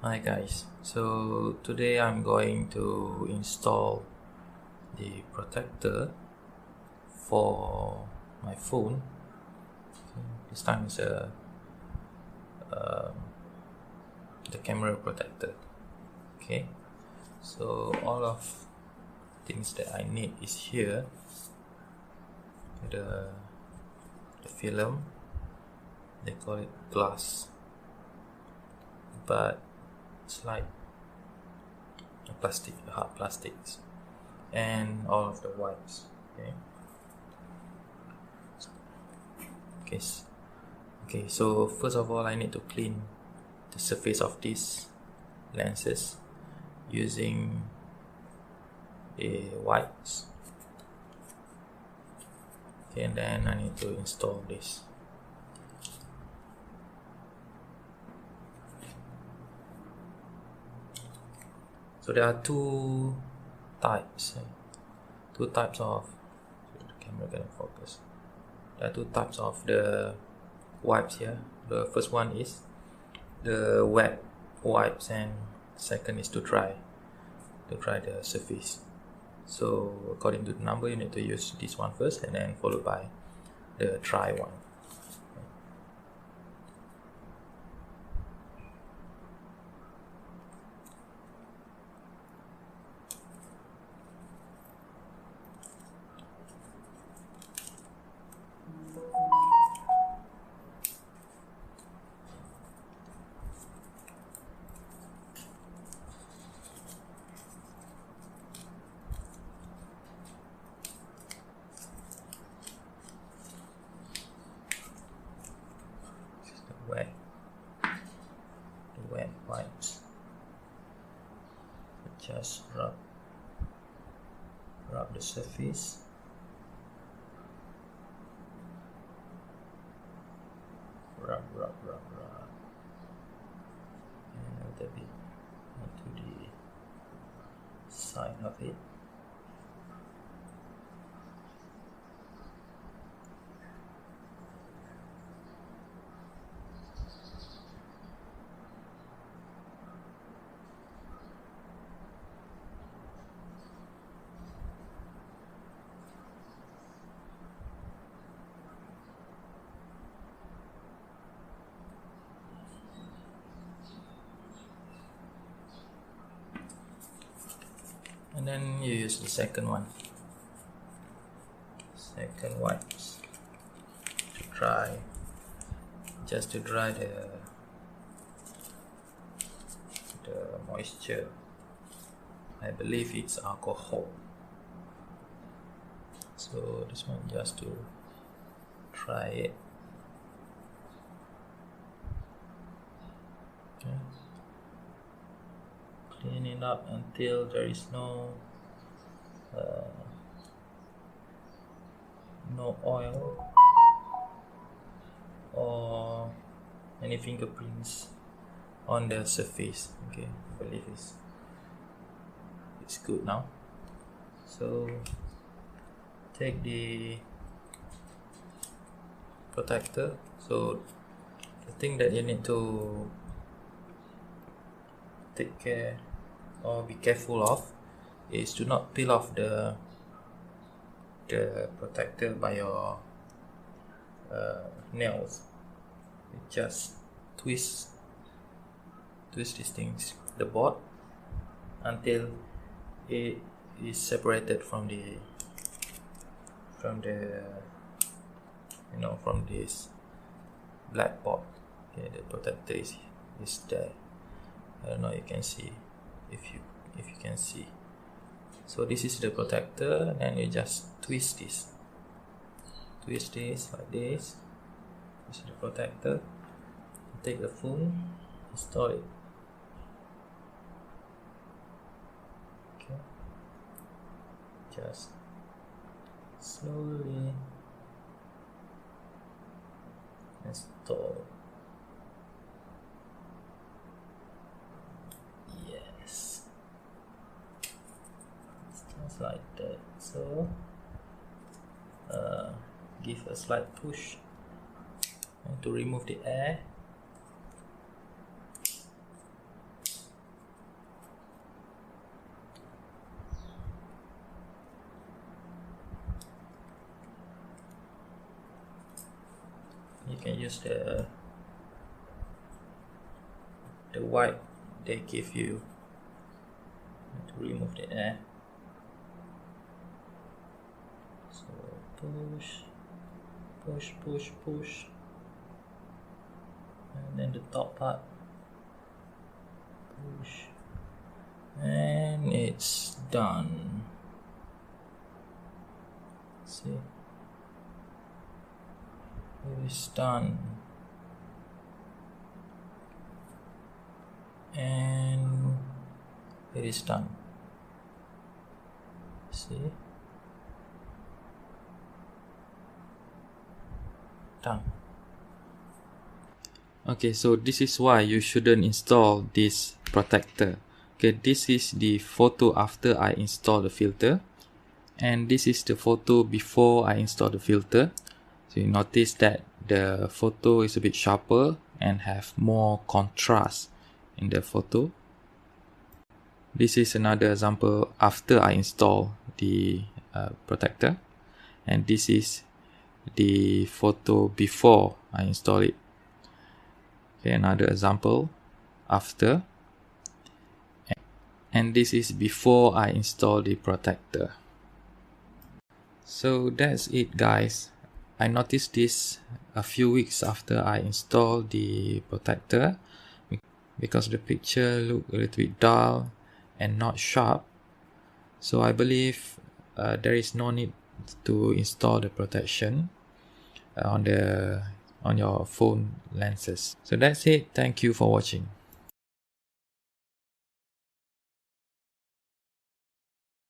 Hi guys, so today I'm going to install the protector for my phone. This time is the camera protector. Okay, so all of things that I need is here. The film, they call it glass, but it's like a plastic, hard plastics, and all of the wipes. Okay, so first of all I need to clean the surface of these lenses using a wipes. Okay, and then I need to install this. So there are two types of the camera can focus. There are two types of the wipes here. The first one is the wet wipes, and second is to dry the surface. So according to the number, you need to use this one first, and then followed by the dry one. The wet wipes. Just rub the surface. Rub and a little bit onto the side of it. And then you use the second wipes to dry the moisture. I believe it's alcohol. So this one just to try it. Okay. Clean it up until there is no oil or any fingerprints on the surface. Okay, I believe it's good now. So take the protector. So the thing that you need to take care or be careful of is to not peel off the protector by your nails. You just twist these things, the board, until it is separated from this black board. Okay, the protector is there. I don't know, you can see if you can see. So this is the protector, and then you just twist this like this. This is the protector. Take the phone, install it. Okay, just slowly install. Yes, just like that. So give a slight push to remove the air. use the wipe they give you to remove the air. So push, and then the top part, push, and it's done. See, it is done. And it is done. See, done. Okay, so this is why you shouldn't install this protector. Okay, this is the photo after I install the filter, and this is the photo before I install the filter. So you notice that the photo is a bit sharper and have more contrast in the photo. This is another example after I install the protector, and this is the photo before I install it. Okay, another example after, and this is before I install the protector. So that's it, guys. I noticed this a few weeks after I installed the protector, because the picture looked a little bit dull and not sharp. So I believe there is no need to install the protection on your phone lenses. So that's it. Thank you for watching.